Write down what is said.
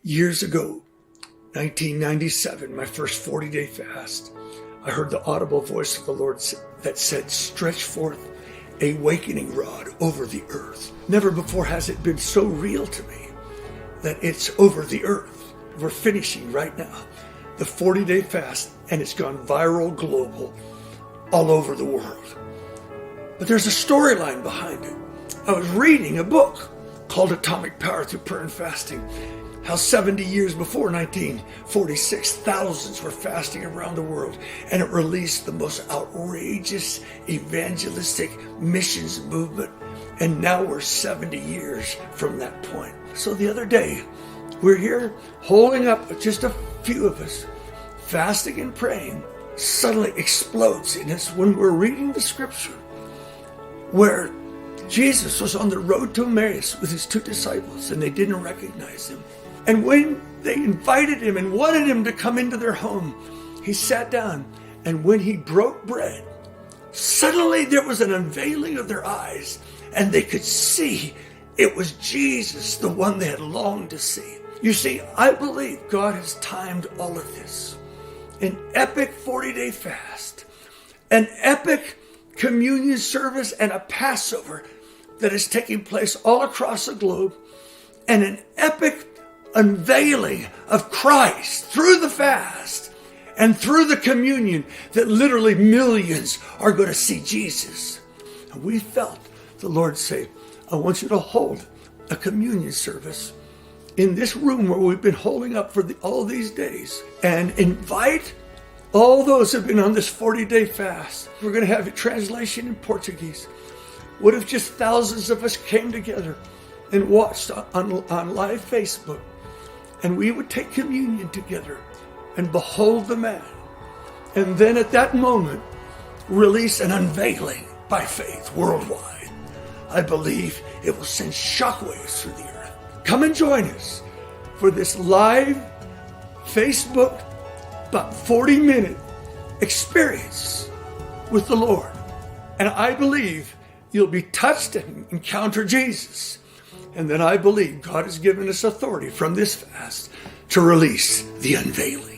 Years ago, 1997, my first 40-day fast, I heard the audible voice of the Lord that said, "Stretch forth a awakening rod over the earth." Never before has it been so real to me that it's over the earth. We're finishing right now the 40-day fast, and it's gone viral, global, all over the world. But there's a storyline behind it. I was reading a book called Atomic Power Through Prayer and Fasting. How 70 years before 1946, thousands were fasting around the world, and it released the most outrageous evangelistic missions movement. And now we're 70 years from that point. So the other day, we're here holding up, just a few of us, fasting and praying. Suddenly explodes in us when we're reading the scripture where Jesus was on the road to Emmaus with his two disciples, and they didn't recognize him. And when they invited him and wanted him to come into their home, he sat down, and when he broke bread, suddenly there was an unveiling of their eyes, and they could see it was Jesus, the one they had longed to see. You see, I believe God has timed all of this. An epic 40-day fast, an epic communion service, and a Passover that is taking place all across the globe, and an epic unveiling of Christ through the fast and through the communion that literally millions are going to see Jesus. And we felt the Lord say, "I want you to hold a communion service in this room where we've been holding up for all these days, and invite all those who have been on this 40-day fast. We're going to have a translation in Portuguese. What if just thousands of us came together and watched on live Facebook, and we would take communion together and behold the man, and then at that moment release an unveiling by faith worldwide? I believe it will send shockwaves through the earth. Come and join us for this live Facebook, about 40-minute experience with the Lord. And I believe you'll be touched and encounter Jesus. And then I believe God has given us authority from this fast to release the unveiling.